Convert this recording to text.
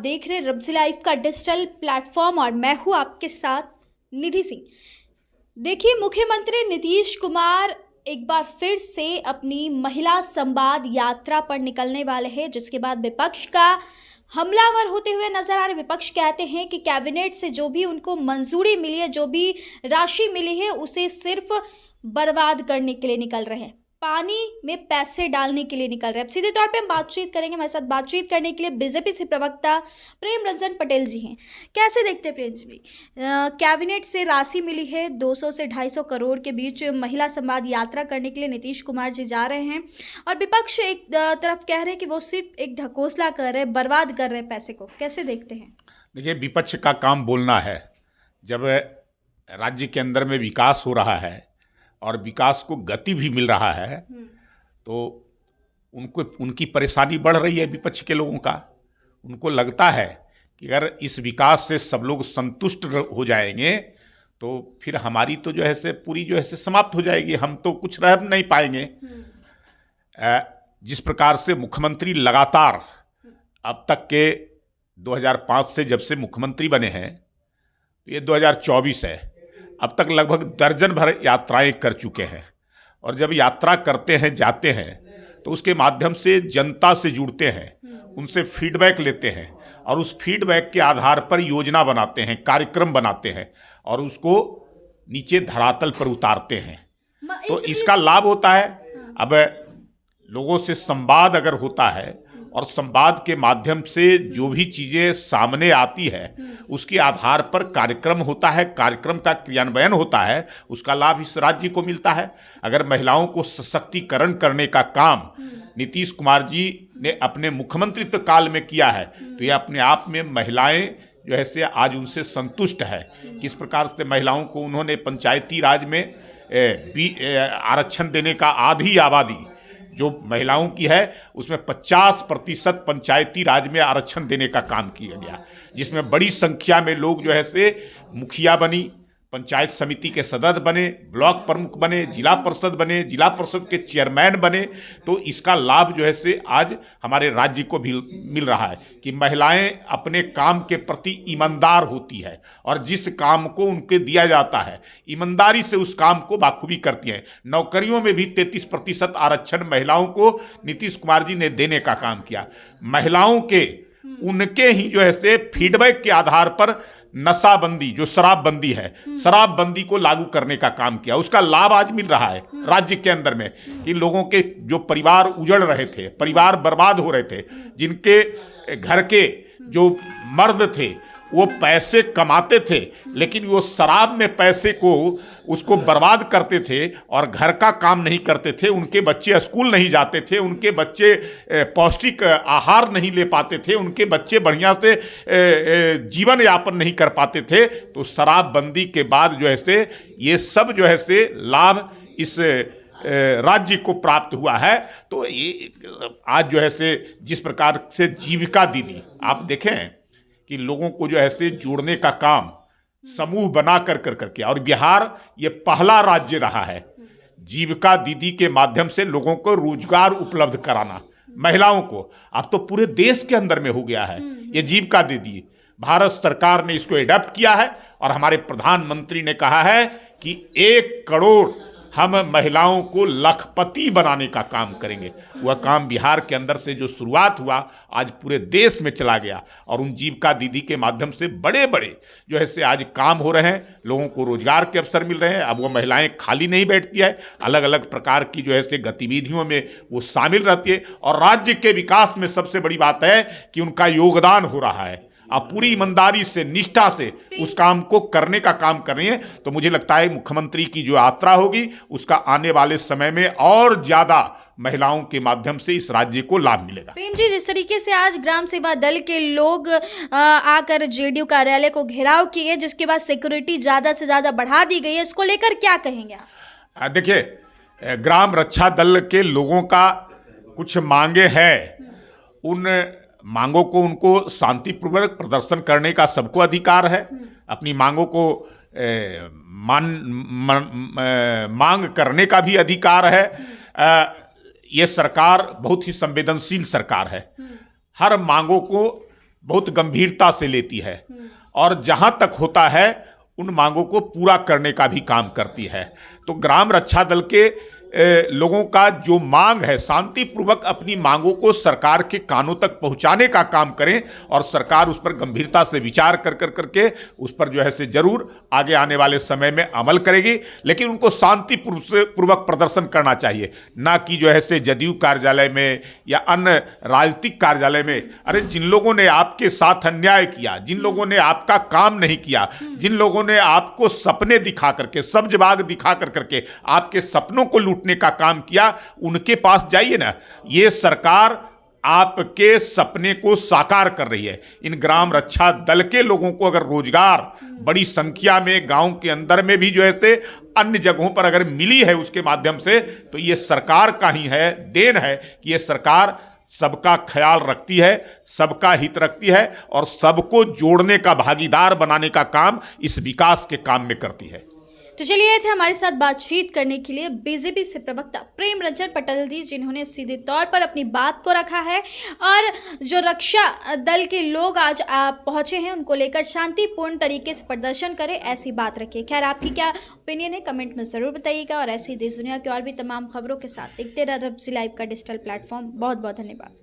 देख रहे रब्ज़ी लाइव का डिजिटल प्लेटफॉर्म और मैं हूँ आपके साथ निधि सिंह। देखिए, मुख्यमंत्री नीतीश कुमार एक बार फिर से अपनी महिला संवाद यात्रा पर निकलने वाले हैं, जिसके बाद विपक्ष का हमलावर होते हुए नजर आ रहे। विपक्ष कहते हैं कि कैबिनेट से जो भी उनको मंजूरी मिली है, जो भी राशि मिली है, उसे सिर्फ बर्बाद करने के लिए निकल रहे हैं, पानी में पैसे डालने के लिए निकल रहे हैं। अब सीधे तौर पे हम बातचीत करेंगे। हमारे साथ बातचीत करने के लिए बीजेपी से प्रवक्ता प्रेम रंजन पटेल जी हैं। कैसे देखते हैं प्रेम जी? कैबिनेट से राशि मिली है 200 से 250 करोड़ के बीच, महिला संवाद यात्रा करने के लिए नीतीश कुमार जी जा रहे हैं और विपक्ष एक तरफ कह रहे हैं कि वो सिर्फ एक ढकोसला कर रहे हैं, बर्बाद कर रहे हैं पैसे को। कैसे देखते हैं? देखिए, विपक्ष का काम बोलना है। जब राज्य के अंदर में विकास हो रहा है और विकास को गति भी मिल रहा है तो उनकी परेशानी बढ़ रही है। विपक्ष के लोगों का उनको लगता है कि अगर इस विकास से सब लोग संतुष्ट हो जाएंगे तो फिर हमारी तो जो है से पूरी जो है से समाप्त हो जाएगी, हम तो कुछ रह नहीं पाएंगे। जिस प्रकार से मुख्यमंत्री लगातार अब तक के 2005 से जब से मुख्यमंत्री बने हैं, ये 2024 है, अब तक लगभग दर्जन भर यात्राएं कर चुके हैं। और जब यात्रा करते हैं, जाते हैं, तो उसके माध्यम से जनता से जुड़ते हैं, उनसे फीडबैक लेते हैं और उस फीडबैक के आधार पर योजना बनाते हैं, कार्यक्रम बनाते हैं और उसको नीचे धरातल पर उतारते हैं। तो इसका लाभ होता है। अब लोगों से संवाद अगर होता है और संवाद के माध्यम से जो भी चीज़ें सामने आती है उसके आधार पर कार्यक्रम होता है, कार्यक्रम का क्रियान्वयन होता है, उसका लाभ इस राज्य को मिलता है। अगर महिलाओं को सशक्तिकरण करने का काम नीतीश कुमार जी ने अपने मुख्यमंत्रित्व काल में किया है तो ये अपने आप में महिलाएं जो है से आज उनसे संतुष्ट है। किस प्रकार से महिलाओं को उन्होंने पंचायती राज में आरक्षण देने का, आधी आबादी जो महिलाओं की है उसमें 50% पंचायती राज में आरक्षण देने का काम किया गया, जिसमें बड़ी संख्या में लोग जो है से मुखिया बनी, पंचायत समिति के सदस्य बने, ब्लॉक प्रमुख बने, जिला परिषद बने, जिला परिषद के चेयरमैन बने। तो इसका लाभ जो है से आज हमारे राज्य को भी मिल रहा है कि महिलाएं अपने काम के प्रति ईमानदार होती है और जिस काम को उनके दिया जाता है ईमानदारी से उस काम को बाखूबी करती हैं। नौकरियों में भी 33% आरक्षण महिलाओं को नीतीश कुमार जी ने देने का काम किया। महिलाओं के उनके ही जो है से फीडबैक के आधार पर नशाबंदी, जो शराबबंदी है, शराबबंदी को लागू करने का काम किया। उसका लाभ आज मिल रहा है राज्य के अंदर में कि लोगों के जो परिवार उजड़ रहे थे, परिवार बर्बाद हो रहे थे, जिनके घर के जो मर्द थे वो पैसे कमाते थे लेकिन वो शराब में पैसे को उसको बर्बाद करते थे और घर का काम नहीं करते थे, उनके बच्चे स्कूल नहीं जाते थे, उनके बच्चे पौष्टिक आहार नहीं ले पाते थे, उनके बच्चे बढ़िया से जीवन यापन नहीं कर पाते थे। तो शराबबंदी के बाद जो है से ये सब जो है से लाभ इस राज्य को प्राप्त हुआ है। तो ये आज जो है से जिस प्रकार से जीविका दीदी आप देखें कि लोगों को जो है से जोड़ने का काम समूह बना कर करके, और बिहार ये पहला राज्य रहा है जीविका दीदी के माध्यम से लोगों को रोजगार उपलब्ध कराना, महिलाओं को। अब तो पूरे देश के अंदर में हो गया है ये जीविका दीदी। भारत सरकार ने इसको एडॉप्ट किया है और हमारे प्रधानमंत्री ने कहा है कि 1 करोड़ हम महिलाओं को लखपति बनाने का काम करेंगे। वह काम बिहार के अंदर से जो शुरुआत हुआ आज पूरे देश में चला गया और उन जीविका दीदी के माध्यम से बड़े बड़े जो है से आज काम हो रहे हैं, लोगों को रोजगार के अवसर मिल रहे हैं। अब वो महिलाएं खाली नहीं बैठती है, अलग अलग प्रकार की जो है से गतिविधियों में वो शामिल रहती है और राज्य के विकास में सबसे बड़ी बात है कि उनका योगदान हो रहा है। आप पूरी ईमानदारी से, निष्ठा से उस काम को करने का काम कर रही हैं। तो मुझे लगता है मुख्यमंत्री की जो यात्रा होगी उसका आने वाले समय में और ज्यादा महिलाओं के माध्यम से इस राज्य को लाभ मिलेगा। प्रेम जी, जिस तरीके से आज ग्राम सेवा दल के लोग आकर जेडीयू कार्यालय को घेराव किए, जिसके बाद सिक्योरिटी ज्यादा से ज्यादा बढ़ा दी गई है, इसको लेकर क्या कहेंगे आप? देखिए, ग्राम रक्षा दल के लोगों का कुछ मांगे हैं, उन मांगों को उनको शांतिपूर्वक प्रदर्शन करने का सबको अधिकार है। अपनी मांगों को मांग करने का भी अधिकार है। ये सरकार बहुत ही संवेदनशील सरकार है। हर मांगों को बहुत गंभीरता से लेती है और जहां तक होता है उन मांगों को पूरा करने का भी काम करती है। तो ग्राम रक्षा दल के लोगों का जो मांग है, शांतिपूर्वक अपनी मांगों को सरकार के कानों तक पहुंचाने का काम करें और सरकार उस पर गंभीरता से विचार कर करके उस पर जो है से जरूर आगे आने वाले समय में अमल करेगी। लेकिन उनको शांतिपूर्वक प्रदर्शन करना चाहिए, ना कि जो है से जदयू कार्यालय में या अन्य राजनीतिक कार्यालय में। अरे जिन लोगों ने आपके साथ अन्याय किया, जिन लोगों ने आपका काम नहीं किया, जिन लोगों ने आपको सपने दिखा करके, सब्ज बाग दिखा करके आपके सपनों को लूटने का काम किया, उनके पास जाइए ना। ये सरकार आपके सपने को साकार कर रही है। इन ग्राम रक्षा दल के लोगों को अगर रोजगार बड़ी संख्या में गांव के अंदर में भी जो है से अन्य जगहों पर अगर मिली है उसके माध्यम से, तो ये सरकार का ही है, देन है कि ये सरकार सबका ख्याल रखती है, सबका हित रखती है और सबको जोड़ने का, भागीदार बनाने का काम इस विकास के काम में करती है। तो चलिए, थे हमारे साथ बातचीत करने के लिए बीजेपी से प्रवक्ता प्रेम रंजन पटेल जी, जिन्होंने सीधे तौर पर अपनी बात को रखा है और जो रक्षा दल के लोग आज पहुंचे हैं उनको लेकर शांतिपूर्ण तरीके से प्रदर्शन करें, ऐसी बात रखिए। खैर, आपकी क्या ओपिनियन है कमेंट में ज़रूर बताइएगा और ऐसी देश दुनिया की और भी तमाम खबरों के साथ देखते रहिए रब्सी लाइव का डिजिटल प्लेटफॉर्म। बहुत बहुत धन्यवाद।